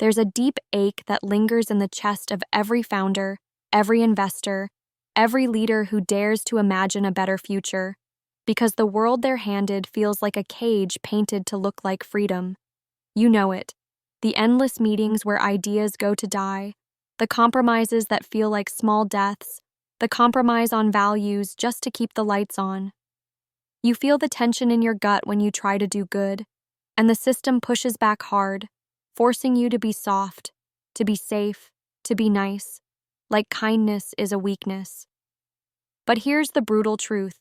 There's a deep ache that lingers in the chest of every founder, every investor, every leader who dares to imagine a better future, because the world they're handed feels like a cage painted to look like freedom. You know it. The endless meetings where ideas go to die, the compromises that feel like small deaths, the compromise on values just to keep the lights on. You feel the tension in your gut when you try to do good, and the system pushes back hard, forcing you to be soft, to be safe, to be nice, like kindness is a weakness. But here's the brutal truth.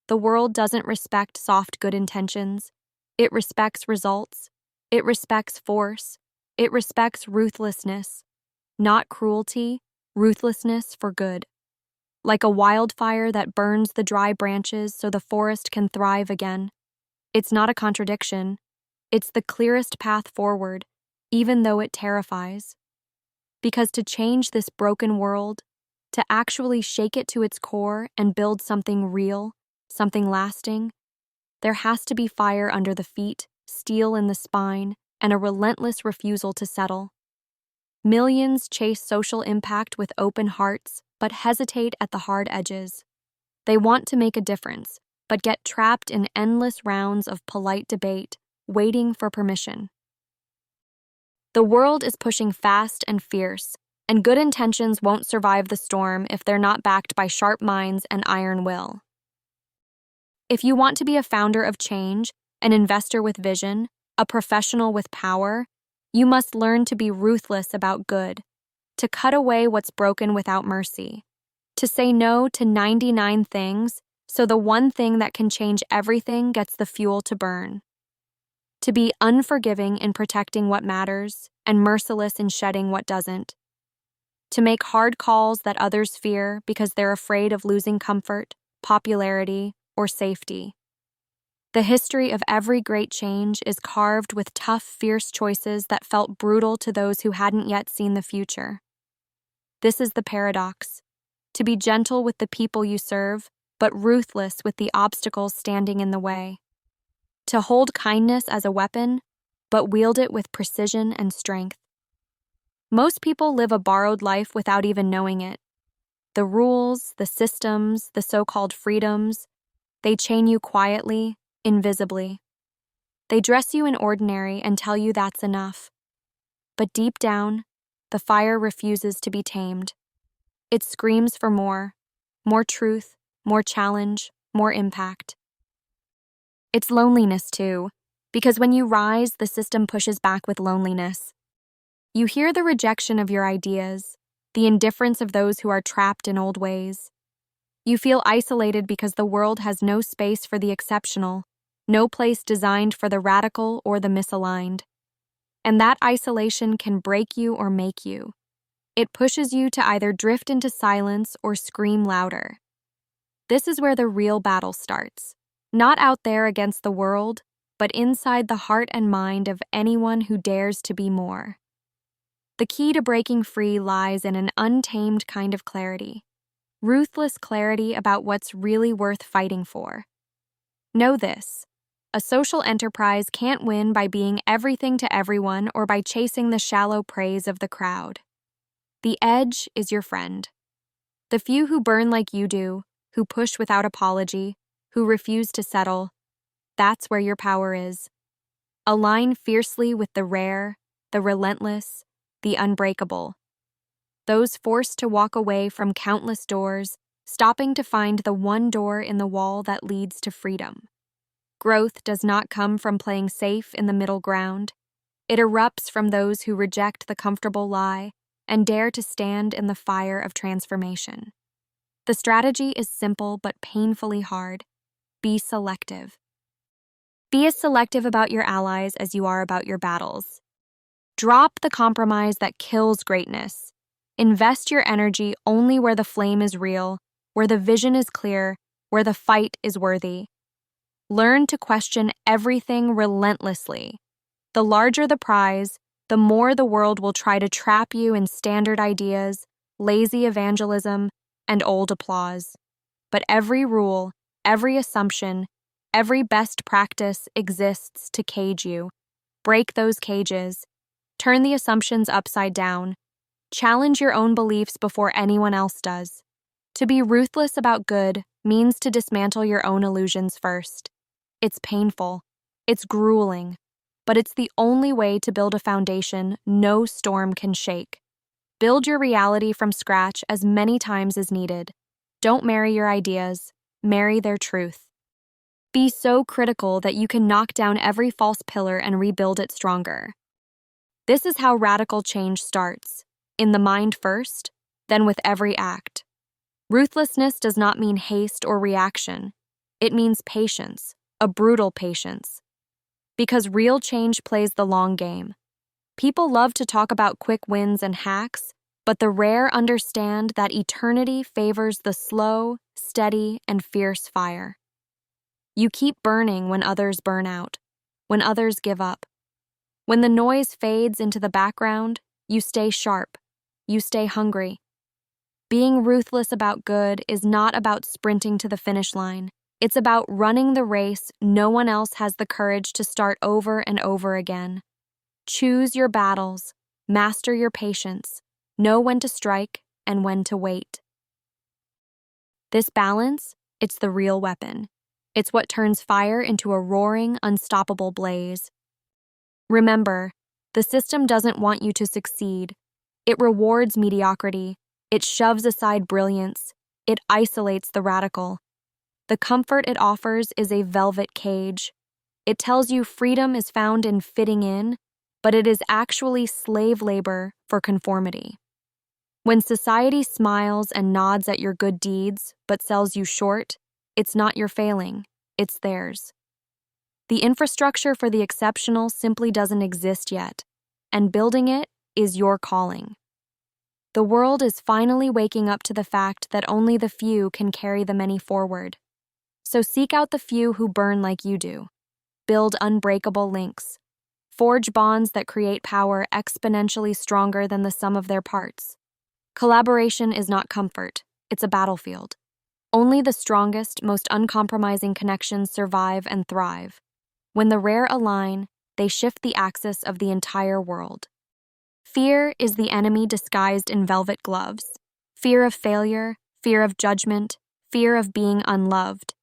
The world doesn't respect soft good intentions. It respects results. It respects force. It respects ruthlessness. Not cruelty, ruthlessness for good. Like a wildfire that burns the dry branches so the forest can thrive again. It's not a contradiction. It's the clearest path forward, even though it terrifies. Because to change this broken world, to actually shake it to its core and build something real, something lasting, there has to be fire under the feet, steel in the spine, and a relentless refusal to settle. Millions chase social impact with open hearts, but hesitate at the hard edges. They want to make a difference, but get trapped in endless rounds of polite debate, waiting for permission. The world is pushing fast and fierce, and good intentions won't survive the storm if they're not backed by sharp minds and iron will. If you want to be a founder of change, an investor with vision, a professional with power, you must learn to be ruthless about good, to cut away what's broken without mercy, to say no to 99 things so the one thing that can change everything gets the fuel to burn, to be unforgiving in protecting what matters and merciless in shedding what doesn't, to make hard calls that others fear because they're afraid of losing comfort, popularity, or safety. The history of every great change is carved with tough, fierce choices that felt brutal to those who hadn't yet seen the future. This is the paradox: to be gentle with the people you serve, but ruthless with the obstacles standing in the way. To hold kindness as a weapon, but wield it with precision and strength. Most people live a borrowed life without even knowing it. The rules, the systems, the so-called freedoms, they chain you quietly, invisibly. They dress you in ordinary and tell you that's enough. But deep down, the fire refuses to be tamed. It screams for more truth, more challenge, more impact. It's loneliness too, because when you rise, the system pushes back with loneliness. You hear the rejection of your ideas, the indifference of those who are trapped in old ways. You feel isolated because the world has no space for the exceptional, no place designed for the radical or the misaligned. And that isolation can break you or make you. It pushes you to either drift into silence or scream louder. This is where the real battle starts, not out there against the world, but inside the heart and mind of anyone who dares to be more. The key to breaking free lies in an untamed kind of clarity, ruthless clarity about what's really worth fighting for. Know this: a social enterprise can't win by being everything to everyone or by chasing the shallow praise of the crowd. The edge is your friend. The few who burn like you do, who push without apology, who refuse to settle, that's where your power is. Align fiercely with the rare, the relentless, the unbreakable. Those forced to walk away from countless doors, stopping to find the one door in the wall that leads to freedom. Growth does not come from playing safe in the middle ground. It erupts from those who reject the comfortable lie and dare to stand in the fire of transformation. The strategy is simple but painfully hard. Be selective. Be as selective about your allies as you are about your battles. Drop the compromise that kills greatness. Invest your energy only where the flame is real, where the vision is clear, where the fight is worthy. Learn to question everything relentlessly. The larger the prize, the more the world will try to trap you in standard ideas, lazy evangelism, and old applause. But every rule, every assumption, every best practice exists to cage you. Break those cages. Turn the assumptions upside down. Challenge your own beliefs before anyone else does. To be ruthless about good means to dismantle your own illusions first. It's painful. It's grueling. But it's the only way to build a foundation no storm can shake. Build your reality from scratch as many times as needed. Don't marry your ideas. Marry their truth. Be so critical that you can knock down every false pillar and rebuild it stronger. This is how radical change starts. In the mind first, then with every act. Ruthlessness does not mean haste or reaction. It means patience, a brutal patience. Because real change plays the long game. People love to talk about quick wins and hacks, but the rare understand that eternity favors the slow, steady, and fierce fire. You keep burning when others burn out, when others give up. When the noise fades into the background, you stay sharp, you stay hungry. Being ruthless about good is not about sprinting to the finish line. It's about running the race no one else has the courage to start over and over again. Choose your battles, master your patience, know when to strike and when to wait. This balance, it's the real weapon. It's what turns fire into a roaring, unstoppable blaze. Remember, the system doesn't want you to succeed. It rewards mediocrity. It shoves aside brilliance. It isolates the radical. The comfort it offers is a velvet cage. It tells you freedom is found in fitting in, but it is actually slave labor for conformity. When society smiles and nods at your good deeds but sells you short, it's not your failing, it's theirs. The infrastructure for the exceptional simply doesn't exist yet, and building it is your calling. The world is finally waking up to the fact that only the few can carry the many forward. So seek out the few who burn like you do. Build unbreakable links. Forge bonds that create power exponentially stronger than the sum of their parts. Collaboration is not comfort, it's a battlefield. Only the strongest, most uncompromising connections survive and thrive. When the rare align, they shift the axis of the entire world. Fear is the enemy disguised in velvet gloves. Fear of failure, fear of judgment, fear of being unloved.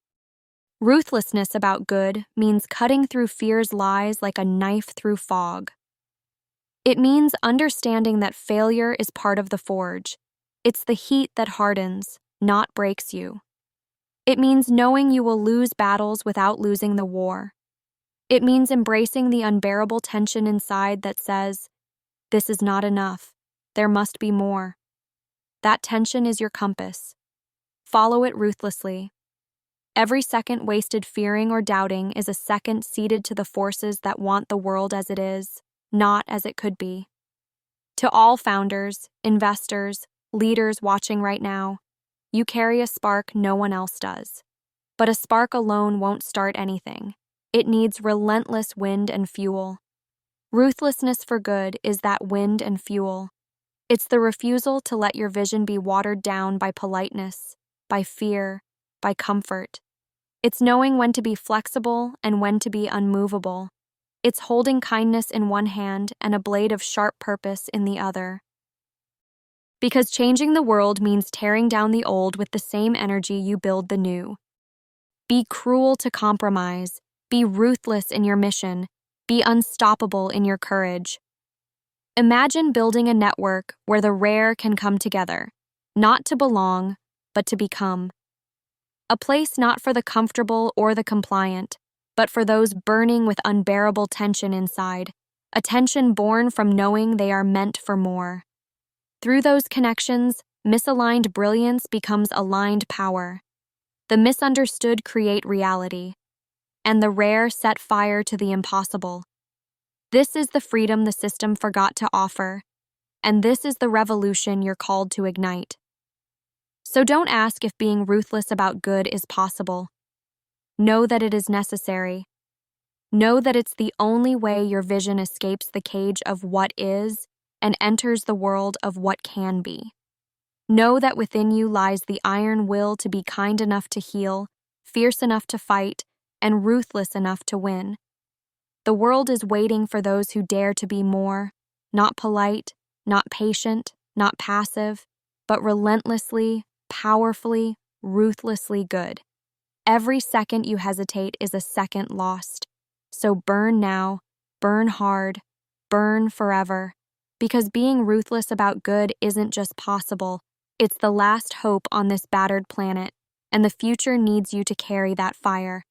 Ruthlessness about good means cutting through fear's lies like a knife through fog. It means understanding that failure is part of the forge. It's the heat that hardens, not breaks you. It means knowing you will lose battles without losing the war. It means embracing the unbearable tension inside that says, "This is not enough. There must be more." That tension is your compass. Follow it ruthlessly. Every second wasted fearing or doubting is a second ceded to the forces that want the world as it is, not as it could be. To all founders, investors, leaders watching right now, you carry a spark no one else does. But a spark alone won't start anything. It needs relentless wind and fuel. Ruthlessness for good is that wind and fuel. It's the refusal to let your vision be watered down by politeness, by fear, by comfort. It's knowing when to be flexible and when to be unmovable. It's holding kindness in one hand and a blade of sharp purpose in the other. Because changing the world means tearing down the old with the same energy you build the new. Be cruel to compromise. Be ruthless in your mission. Be unstoppable in your courage. Imagine building a network where the rare can come together, not to belong, but to become. A place not for the comfortable or the compliant, but for those burning with unbearable tension inside, a tension born from knowing they are meant for more. Through those connections, misaligned brilliance becomes aligned power. The misunderstood create reality, and the rare set fire to the impossible. This is the freedom the system forgot to offer, and this is the revolution you're called to ignite. So don't ask if being ruthless about good is possible. Know that it is necessary. Know that it's the only way your vision escapes the cage of what is and enters the world of what can be. Know that within you lies the iron will to be kind enough to heal, fierce enough to fight, and ruthless enough to win. The world is waiting for those who dare to be more, not polite, not patient, not passive, but relentlessly, powerfully, ruthlessly good. Every second you hesitate is a second lost. So burn now, burn hard, burn forever. Because being ruthless about good isn't just possible, it's the last hope on this battered planet, and the future needs you to carry that fire.